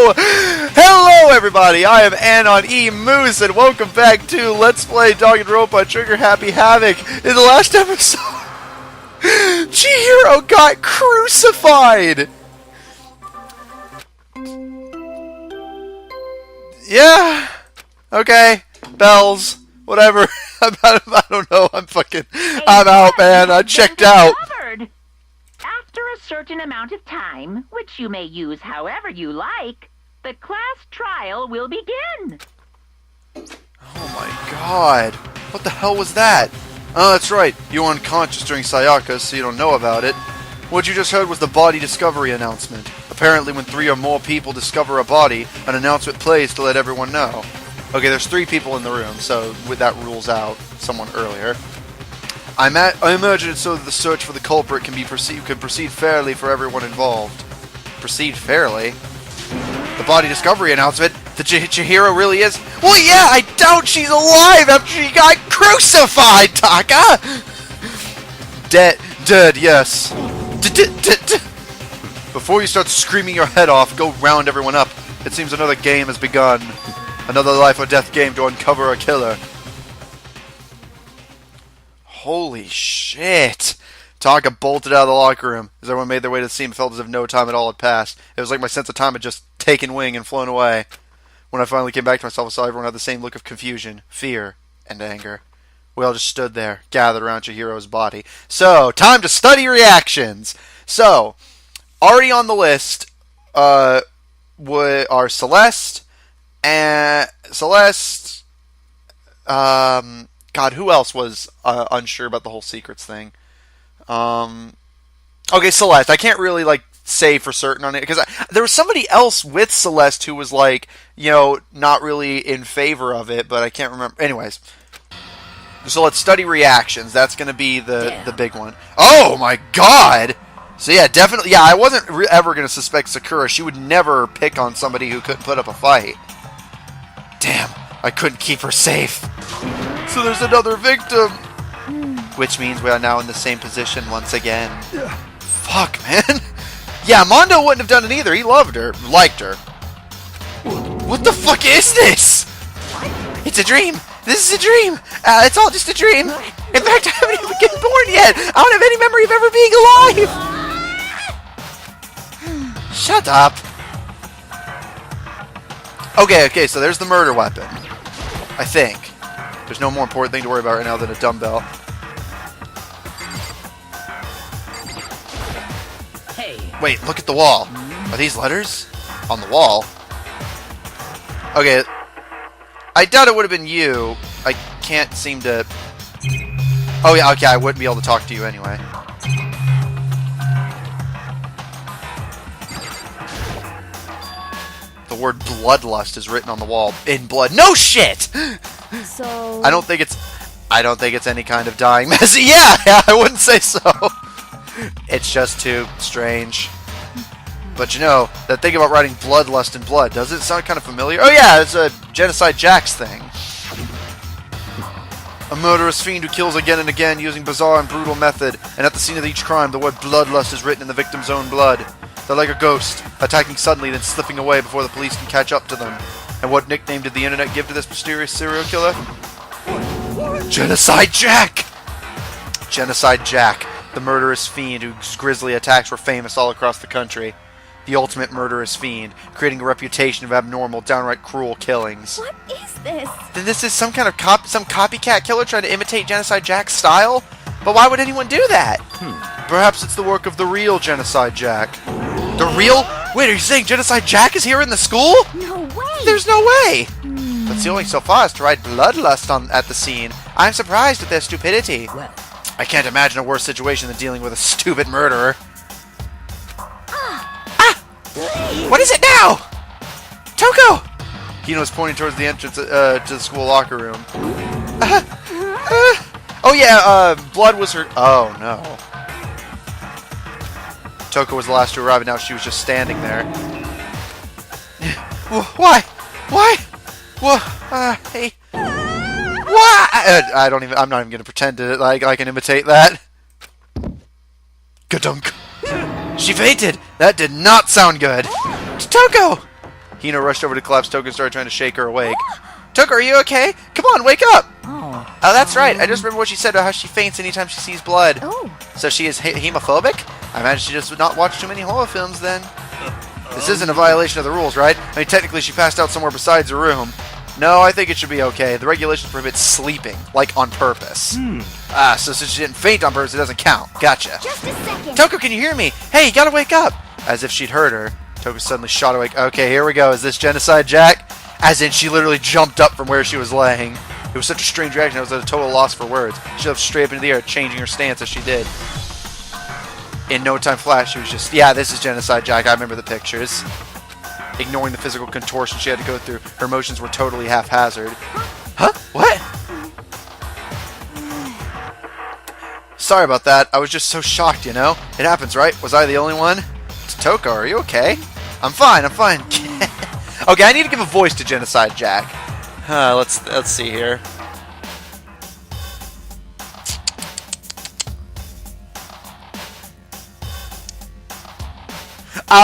Hello everybody, I am Anon Moose, and welcome back to Let's Play Danganronpa Trigger Happy Havoc. In the last episode, Chihiro got crucified! Yeah, okay, bells, whatever. I don't know, I'm out, man, I checked out. After a certain amount of time, which you may use however you like, the class trial will begin. Oh my god. What the hell was that? Oh, that's right. You were unconscious during Sayaka, so you don't know about it. What you just heard was the body discovery announcement. Apparently when 3 or more people discover a body, an announcement plays to let everyone know. Okay, there's 3 people in the room, so that rules out someone earlier. I imagine it's so that the search for the culprit can proceed fairly for everyone involved. Proceed fairly? The body discovery announcement? That Chihiro really is? Well, yeah, I doubt she's alive after she got crucified, Taka! Dead, yes. Before you start screaming your head off, go round everyone up. It seems another game has begun. Another life or death game to uncover a killer. Holy shit! Taka bolted out of the locker room. As everyone made their way to the scene, it felt as if no time at all had passed. It was like my sense of time had just taken wing and flown away. When I finally came back to myself, I saw everyone had the same look of confusion, fear, and anger. We all just stood there, gathered around Chihiro's body. So, time to study reactions! So, already on the list are Celeste, and God, who else was unsure about the whole secrets thing? Okay, Celeste. I can't really, say for certain on it, because there was somebody else with Celeste who was, not really in favor of it, but I can't remember. Anyways. So let's study reactions. That's going to be the big one. Oh, my God! So, yeah, definitely. Yeah, I wasn't ever going to suspect Sakura. She would never pick on somebody who couldn't put up a fight. Damn, I couldn't keep her safe. So there's another victim! Which means we are now in the same position once again. Fuck, man. Yeah, Mondo wouldn't have done it either. He loved her. Liked her. What the fuck is this? It's a dream. This is a dream. It's all just a dream. In fact, I haven't even been born yet. I don't have any memory of ever being alive. Shut up. Okay, so there's the murder weapon. I think. There's no more important thing to worry about right now than a dumbbell. Hey. Wait, look at the wall. Are these letters? On the wall? Okay. I doubt it would have been you. I can't seem to... Oh yeah, okay, I wouldn't be able to talk to you anyway. The word bloodlust is written on the wall in blood. No shit! So I don't think it's any kind of dying mess. Yeah, I wouldn't say so. It's just too strange. But you know, that thing about writing bloodlust in blood, does it sound kind of familiar? Oh yeah, it's a Genocide Jack's thing. A murderous fiend who kills again and again using bizarre and brutal method, and at the scene of each crime, the word bloodlust is written in the victim's own blood. They're like a ghost, attacking suddenly, then slipping away before the police can catch up to them. And what nickname did the internet give to this mysterious serial killer? Genocide Jack! Genocide Jack, the murderous fiend whose grisly attacks were famous all across the country. The ultimate murderous fiend, creating a reputation of abnormal, downright cruel killings. what is this? Then this is some kind of some copycat killer trying to imitate Genocide Jack's style? But why would anyone do that? Perhaps it's the work of the real Genocide Jack. The real? Wait, are you saying Genocide Jack is here in the school? No way! There's no way! But the only so far is to write bloodlust at the scene. I'm surprised at their stupidity. Well. I can't imagine a worse situation than dealing with a stupid murderer. What is it now? Toko! Hino's pointing towards the entrance to the school locker room. Oh yeah, blood was her... Oh no. Toko was the last to arrive and now she was just standing there. Why? Hey. Why? I'm not even gonna pretend to, I can imitate that. Gadunk. She fainted! That did not sound good! Toko! Hina rushed over to collapse Toko and started trying to shake her awake. Toko, are you okay? Come on, wake up! Oh, that's right. I just remember what she said about how she faints anytime she sees blood. Oh. So she is hemophobic? I imagine she just would not watch too many horror films then. This isn't a violation of the rules, right? I mean, technically she passed out somewhere besides her room. No, I think it should be okay. The regulations prohibit sleeping, like on purpose. So since she didn't faint on purpose, it doesn't count. Gotcha. Just a second. Toko, can you hear me? Hey, you gotta wake up! As if she'd heard her. Toko suddenly shot awake. Okay, here we go. Is this genocide, Jack? As in, she literally jumped up from where she was laying. It was such a strange reaction. I was at a total loss for words. She jumped straight up into the air, changing her stance as she did. In no time flat, she was just, yeah, this is genocide, Jack. I remember the pictures. Ignoring the physical contortion she had to go through, her emotions were totally haphazard. Huh? What? Sorry about that. I was just so shocked, you know? It happens, right? Was I the only one? Toko, are you okay? I'm fine, I'm fine. Okay, I need to give a voice to Genocide Jack. Let's see here.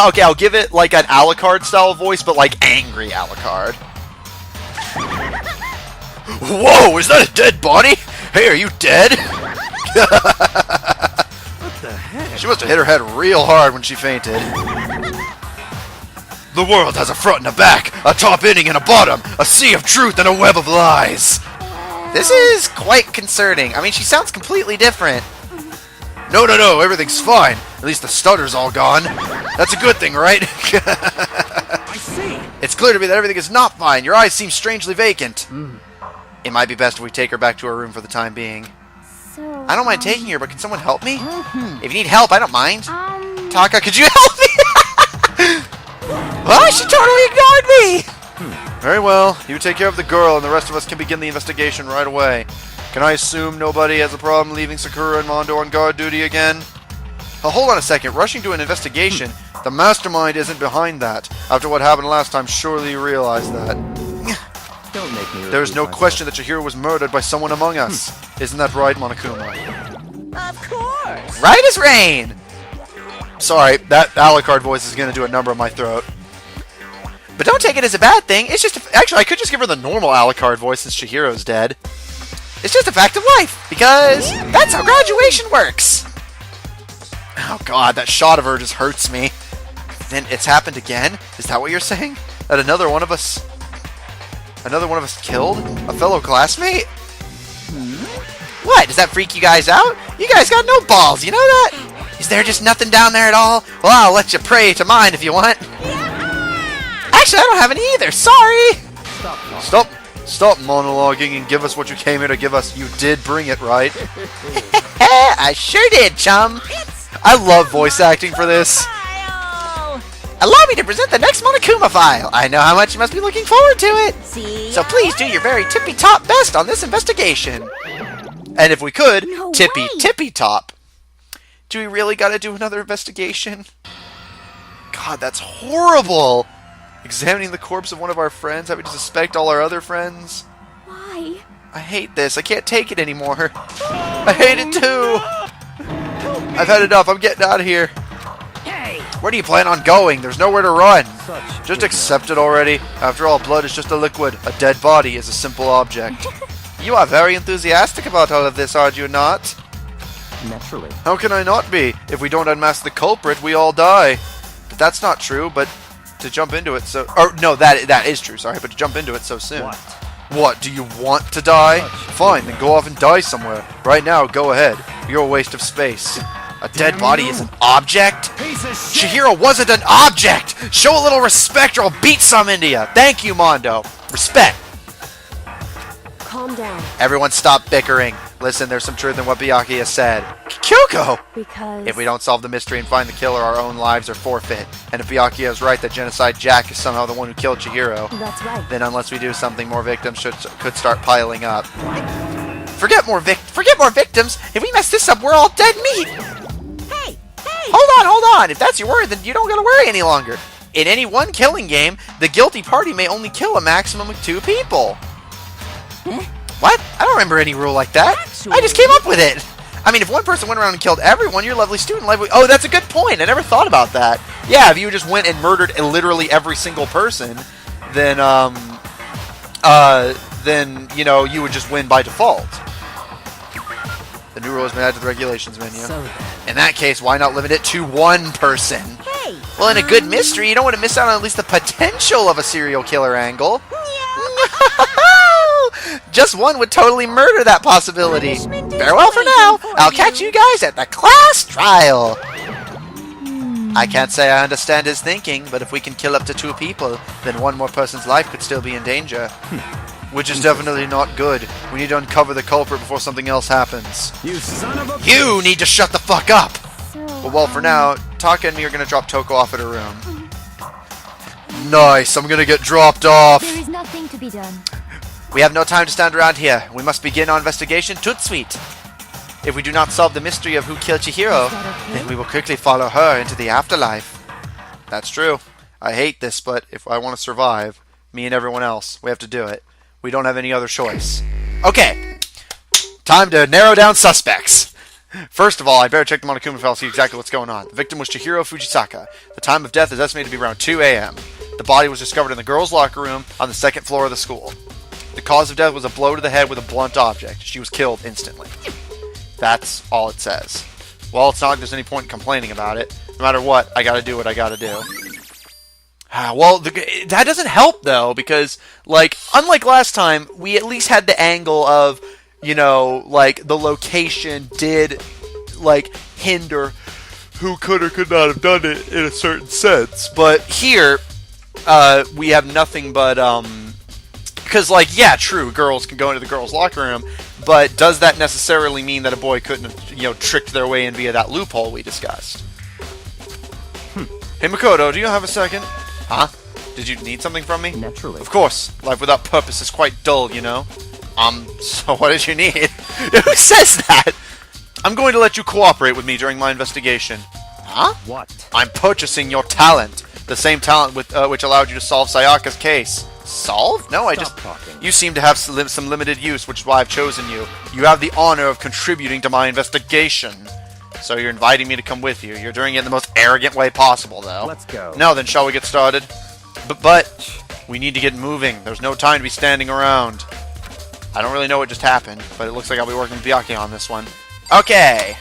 Okay, I'll give it like an Alucard style voice, but like angry Alucard. Whoa, is that a dead body? Hey, are you dead? What the heck? She must have hit her head real hard when she fainted. The world has a front and a back, a top ending and a bottom, a sea of truth and a web of lies. This is quite concerning. I mean, she sounds completely different. No, everything's fine. At least the stutter's all gone. That's a good thing, right? I see. It's clear to me that everything is not fine. Your eyes seem strangely vacant. It might be best if we take her back to her room for the time being. So, I don't mind taking her, but can someone help me? If you need help, I don't mind. Taka, could you help me? Oh, she totally ignored me! Very well. You take care of the girl, and the rest of us can begin the investigation right away. Can I assume nobody has a problem leaving Sakura and Mondo on guard duty again? Hold on a second. Rushing to an investigation? The mastermind isn't behind that. After what happened last time, surely you realize that. Don't make me. There is no question that Chihiro was murdered by someone among us. Isn't that right, Monokuma? of course. Right as rain! Sorry, that Alucard voice is going to do a number on my throat. But don't take it as a bad thing. It's just... Actually, I could just give her the normal Alucard voice since Chihiro's dead. It's just a fact of life, because that's how graduation works. Oh god, that shot of her just hurts me. Then it's happened again? Is that what you're saying? That another one of us killed? A fellow classmate? What? Does that freak you guys out? You guys got no balls, you know that? Is there just nothing down there at all? Well, I'll let you pray to mine if you want. Actually, I don't have any either. Sorry. Stop monologuing and give us what you came here to give us. You did bring it, right? I sure did, chum. I love voice acting for this. Allow me to present the next Monokuma file. I know how much you must be looking forward to it. See? So please do your very tippy-top best on this investigation. And if we could, No way. tippy-top. Do we really gotta do another investigation? God, that's horrible. Examining the corpse of one of our friends, having to suspect all our other friends. Why? I hate this. I can't take it anymore. I hate it too. I've had enough. I'm getting out of here. Hey. Where do you plan on going? There's nowhere to run. Such Just good accept it already. After all, blood is just a liquid. A dead body is a simple object. You are very enthusiastic about all of this, are you not? Naturally. How can I not be? If we don't unmask the culprit, we all die. But that's not true, but to jump into it so... Or, no, that is true, sorry, but to jump into it so soon. What? What, do you want to die? Fine, then go off and die somewhere. Right now, go ahead. You're a waste of space. A dead body is an object? Piece of shit. Chihiro wasn't an object! Show a little respect or I'll beat some into you. Thank you, Mondo. Respect. Calm down. Everyone stop bickering. Listen, there's some truth in what Byakuya has said. Kyoko! Because... If we don't solve the mystery and find the killer, our own lives are forfeit. And if Byakuya is right that Genocide Jack is somehow the one who killed Chihiro, That's right. then unless we do something, more victims could start piling up. Forget more victims! If we mess this up, we're all dead meat! Hey! Hold on! If that's your worry, then you don't gotta worry any longer. In any one killing game, the guilty party may only kill a maximum of 2 people. What? I don't remember any rule like that. I just came up with it. I mean, if one person went around and killed everyone, your lovely student life would... Oh, that's a good point. I never thought about that. Yeah, if you just went and murdered literally every single person, then, you know, you would just win by default. The new rule has been added to the regulations menu. So then. In that case, why not limit it to one person? Hey. Well, in a good mystery, you don't want to miss out on at least the potential of a serial killer angle. Just one would totally murder that possibility. Farewell for now. I'll catch you guys at the class trial. I can't say I understand his thinking, but if we can kill up to 2 people, then one more person's life could still be in danger. Which is definitely not good. We need to uncover the culprit before something else happens. You son of a... You need to shut the fuck up! So, Well, for now, Taka and me are going to drop Toko off at her room. Nice, I'm going to get dropped off. there is nothing to be done. We have no time to stand around here. We must begin our investigation tout suite. If we do not solve the mystery of who killed Chihiro, Is that okay? then we will quickly follow her into the afterlife. That's true. I hate this, but if I want to survive, me and everyone else, we have to do it. We don't have any other choice. Okay. Time to narrow down suspects. First of all, I better check the Monokuma file to see exactly what's going on. The victim was Chihiro Fujisaka. The time of death is estimated to be around 2 a.m. The body was discovered in the girls' locker room on the 2nd floor of the school. The cause of death was a blow to the head with a blunt object. She was killed instantly. That's all it says. Well, it's not like there's any point in complaining about it. No matter what, I gotta do what I gotta do. Well, that doesn't help, though, because, like, unlike last time, we at least had the angle of, you know, like, the location did, like, hinder who could or could not have done it in a certain sense. But here, we have nothing but, because, like, yeah, true, girls can go into the girls' locker room, but does that necessarily mean that a boy couldn't have, you know, tricked their way in via that loophole we discussed? Hey, Makoto, do you have a second? Huh? Did you need something from me? Naturally. Of course. Life without purpose is quite dull, you know? So what did you need? Who says that? I'm going to let you cooperate with me during my investigation. Huh? What? I'm purchasing your talent. The same talent with which allowed you to solve Sayaka's case. Solve? No, Stop talking. You seem to have some limited use, which is why I've chosen you. You have the honor of contributing to my investigation. So you're inviting me to come with you. You're doing it in the most arrogant way possible, though. Let's go. No, then shall we get started? But we need to get moving. There's no time to be standing around. I don't really know what just happened, but it looks like I'll be working with Byakuya on this one. Okay.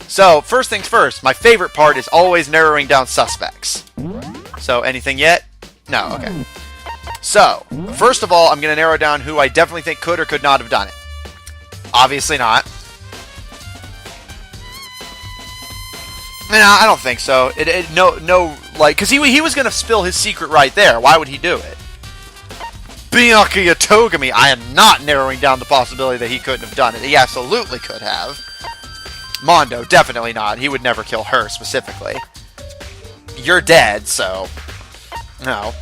So, first things first. My favorite part is always narrowing down suspects. So, anything yet? No, okay. So, first of all, I'm going to narrow down who I definitely think could or could not have done it. Obviously not. No, I don't think so. No, like, because he was going to spill his secret right there. Why would he do it? Byakuya Togami, I am not narrowing down the possibility that he couldn't have done it. He absolutely could have. Mondo, definitely not. He would never kill her, specifically. You're dead, so... No.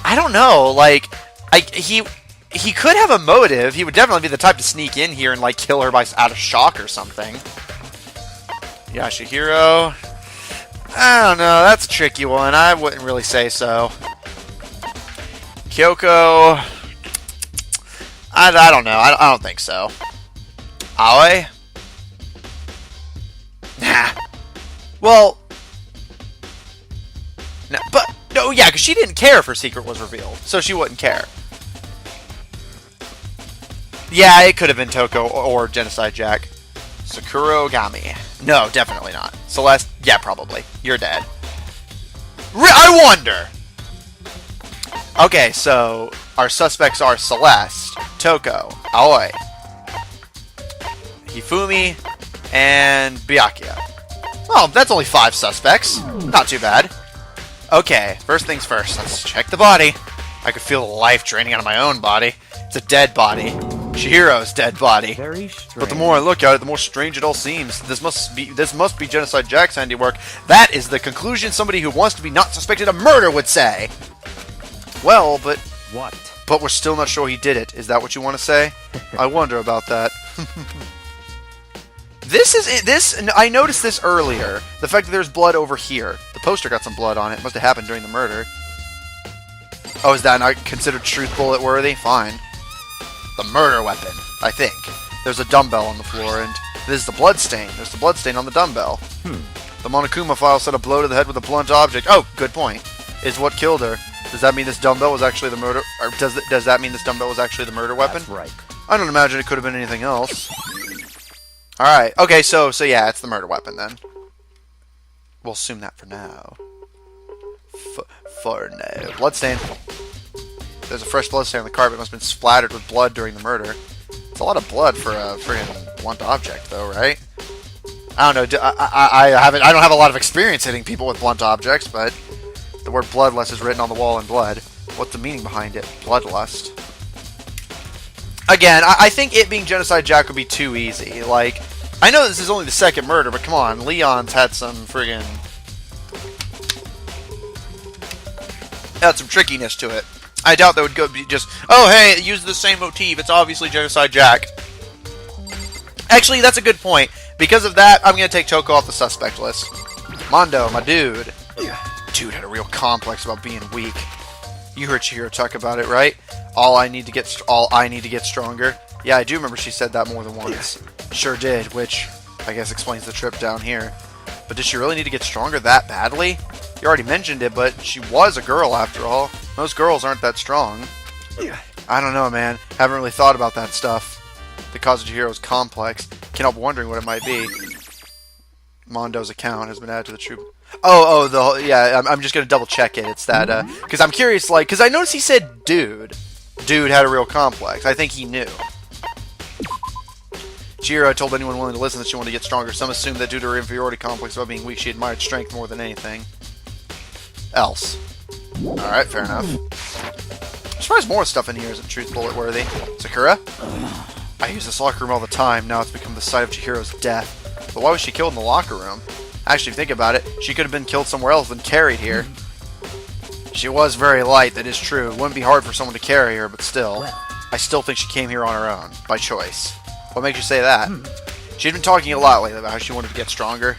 I don't know, like... He could have a motive. He would definitely be the type to sneak in here and, like, kill her by out of shock or something. Yashihiro. I don't know. That's a tricky one. I wouldn't really say so. Kyoko. I don't know. I don't think so. Aoi? Nah. Well... No, but... No, yeah, because she didn't care if her secret was revealed. So she wouldn't care. Yeah, it could have been Toko or Genocide Jack. Sakura Ogami. No, definitely not. Celeste? Yeah, probably. You're dead. I wonder! Okay, so our suspects are Celeste, Toko, Aoi, Hifumi, and Byakuya. Oh, that's only 5 suspects. Not too bad. Okay, first things first. Let's check the body. I could feel the life draining out of my own body. It's a dead body. Chihiro's dead body. Very strange. But the more I look at it, the more strange it all seems. This must be Genocide Jack's handiwork. That is the conclusion somebody who wants to be not suspected of murder would say. Well, but What? we're still not sure he did it. Is that what you want to say? I wonder about that. I noticed this earlier. The fact that there's blood over here. The poster got some blood on it. Must have happened during the murder. Oh, is that not considered truth bullet worthy? Fine. The murder weapon, I think. There's a dumbbell on the floor, and this is the blood stain. There's the blood stain on the dumbbell. The Monokuma file said a blow to the head with a blunt object. Oh, good point. Is what killed her. Does that mean this dumbbell was actually the murder? Or does that mean this dumbbell was actually the murder weapon? That's right. I don't imagine it could have been anything else. Alright, okay, so yeah, it's the murder weapon then. We'll assume that for now. For now. Bloodstain. There's a fresh bloodstain on the carpet. It must have been splattered with blood during the murder. It's a lot of blood for a friggin' blunt object, though, right? I don't know. I don't have a lot of experience hitting people with blunt objects, but the word bloodlust is written on the wall in blood. What's the meaning behind it? Bloodlust. Again, I think it being Genocide Jack would be too easy. Like, I know this is only the second murder, but come on, Leon's had some friggin'... had some trickiness to it. I doubt that would go be just, oh hey, use the same motif, it's obviously Genocide Jack. Actually, that's a good point. Because of that, I'm going to take Toko off the suspect list. Mondo, my dude. Dude had a real complex about being weak. You heard Chihiro talk about it, right? All I need to get stronger. Yeah, I do remember she said that more than once. Sure did, which I guess explains the trip down here. But did she really need to get stronger that badly? You already mentioned it, but she was a girl after all. Most girls aren't that strong. I don't know, man. Haven't really thought about that stuff. The cause of Chihiro's complex. Can't help wondering what it might be. Mondo's account has been added to the troop. Yeah, I'm just gonna double check it. It's that, because I'm curious, like, because I noticed he said dude. Dude had a real complex. I think he knew. Chihiro told anyone willing to listen that she wanted to get stronger. Some assumed that due to her inferiority complex about being weak, she admired strength more than anything else. Alright, fair enough. I'm surprised more stuff in here isn't truth bullet worthy. Sakura? I use this locker room all the time. Now it's become the site of Chihiro's death. But why was she killed in the locker room? Actually, if you think about it, she could have been killed somewhere else than carried here. She was very light, that is true. It wouldn't be hard for someone to carry her, but still. I still think she came here on her own, by choice. What makes you say that? She'd been talking a lot lately about how she wanted to get stronger.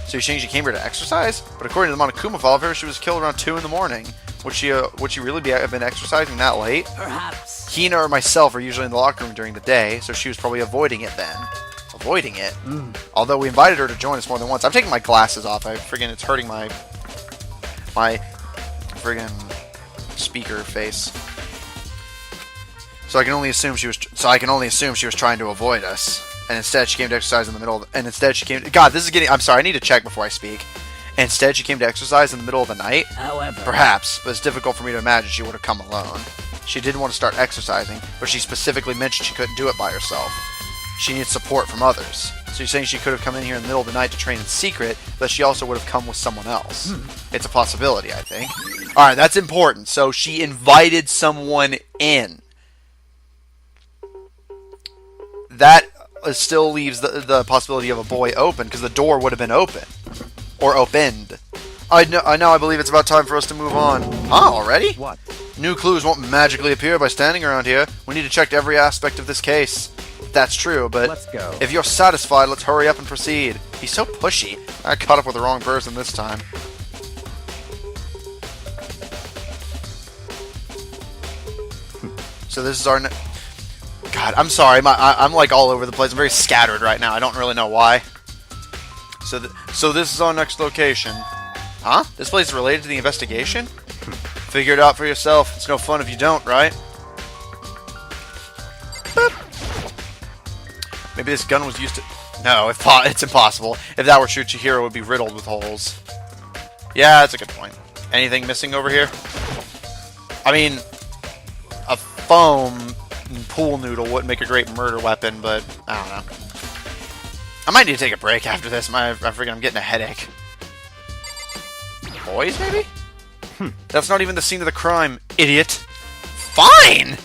So you're saying she came here to exercise? But according to the Monokuma file, she was killed around 2 in the morning. Would she really have been exercising that late? Perhaps. Hina or myself are usually in the locker room during the day, so she was probably avoiding it then. Avoiding it? Although we invited her to join us more than once. I'm taking my glasses off. It's hurting my friggin' speaker face. So I can only assume she was trying to avoid us. And instead she came to exercise in the middle of God, this is getting... I'm sorry, I need to check before I speak. Instead she came to exercise in the middle of the night? However... Perhaps, but it's difficult for me to imagine she would have come alone. She did want to start exercising, but she specifically mentioned she couldn't do it by herself. She needed support from others. So you're saying she could have come in here in the middle of the night to train in secret, but she also would have come with someone else. It's a possibility, I think. Alright, that's important. So she invited someone in. That still leaves the possibility of a boy open, because the door would have been open. Or opened. I believe it's about time for us to move on. Huh, already? What? New clues won't magically appear by standing around here. We need to check every aspect of this case. That's true, but Let's go. if you're satisfied, let's hurry up and proceed. He's so pushy. I caught up with the wrong person this time. So this is our... God, I'm sorry. I'm like all over the place. I'm very scattered right now. I don't really know why. So this is our next location. Huh? This place is related to the investigation? Figure it out for yourself. It's no fun if you don't, right? Boop. Maybe this gun was used to... No, it's impossible. If that were true, Chihiro would be riddled with holes. Yeah, that's a good point. Anything missing over here? I mean, a foam pool noodle wouldn't make a great murder weapon, but I don't know. I might need to take a break after this. I'm getting a headache. Boys, maybe? That's not even the scene of the crime, idiot. Fine!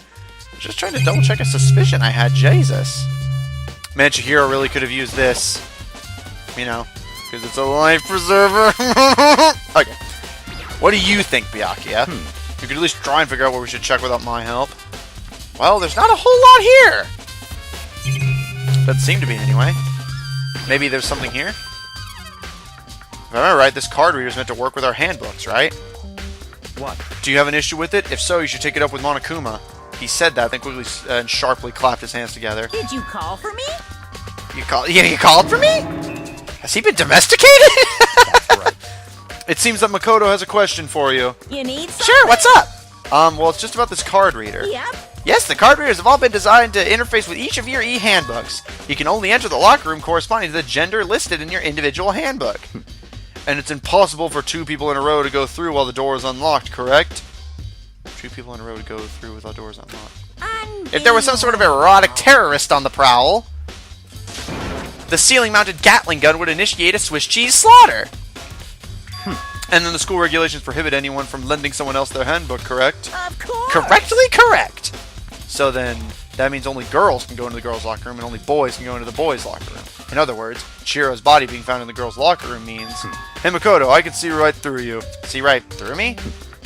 Just trying to double check a suspicion I had. Jesus. Man, Chihiro really could have used this. You know, because it's a life preserver. Okay. What do you think, Byakuya? You could at least try and figure out what we should check without my help. Well, there's not a whole lot here. Doesn't seem to be, anyway. Maybe there's something here? If I remember right, this card reader is meant to work with our handbooks, right? What? Do you have an issue with it? If so, you should take it up with Monokuma. He said that, then quickly and sharply clapped his hands together. Did you call for me? You called for me? Has he been domesticated? Right. It seems that Makoto has a question for you. You need something? Sure, what's up? Well, it's just about this card reader. Yep. Yes, the card readers have all been designed to interface with each of your e-handbooks. You can only enter the locker room corresponding to the gender listed in your individual handbook. And it's impossible for 2 people in a row to go through while the door is unlocked, correct? 2 people in a row to go through with the doors unlocked. If there was some sort of erotic terrorist on the prowl, the ceiling-mounted Gatling gun would initiate a Swiss cheese slaughter. And then the school regulations prohibit anyone from lending someone else their handbook, correct? Of course. Correctly correct. So then, that means only girls can go into the girls' locker room and only boys can go into the boys' locker room. In other words, Chihiro's body being found in the girls' locker room means, hey Makoto, I can see right through you. See right through me?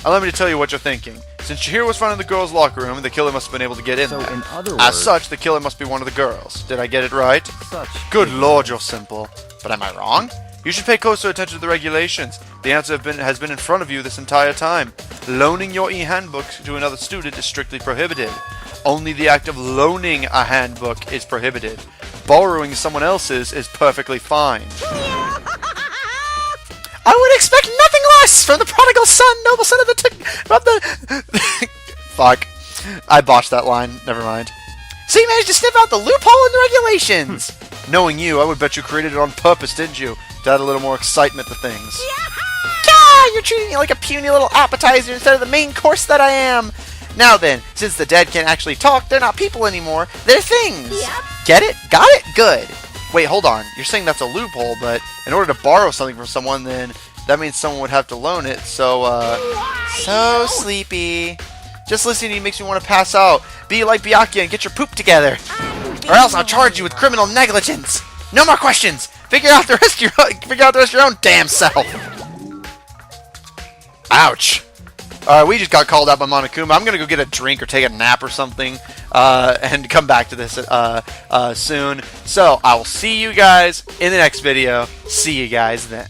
Allow me to tell you what you're thinking. Since Chihiro was found in the girls' locker room, the killer must have been able to get in So there. in other As words, such, the killer must be one of the girls. Did I get it right? such. Good lord, you're simple. But am I wrong? You should pay closer attention to the regulations. The answer has been in front of you this entire time. Loaning your e-handbook to another student is strictly prohibited. Only the act of loaning a handbook is prohibited. Borrowing someone else's is perfectly fine. I would expect nothing less from the prodigal son, noble son of the Fuck. I botched that line. Never mind. So you managed to sniff out the loophole in the regulations! Knowing you, I would bet you created it on purpose, didn't you? To add a little more excitement to things. Gah! You're treating me like a puny little appetizer instead of the main course that I am! Now then, since the dead can't actually talk, they're not people anymore. They're things! Yep. Get it? Got it? Good. Wait, hold on. You're saying that's a loophole, but in order to borrow something from someone, then that means someone would have to loan it, so, so sleepy. Just listening to you makes me want to pass out. Be like Byakuya and get your poop together. Or else I'll charge you with criminal negligence. No more questions. Figure out the rest of your own damn self. Ouch. Alright, we just got called out by Monokuma. I'm gonna go get a drink or take a nap or something, and come back to this soon. So I will see you guys in the next video. See you guys then.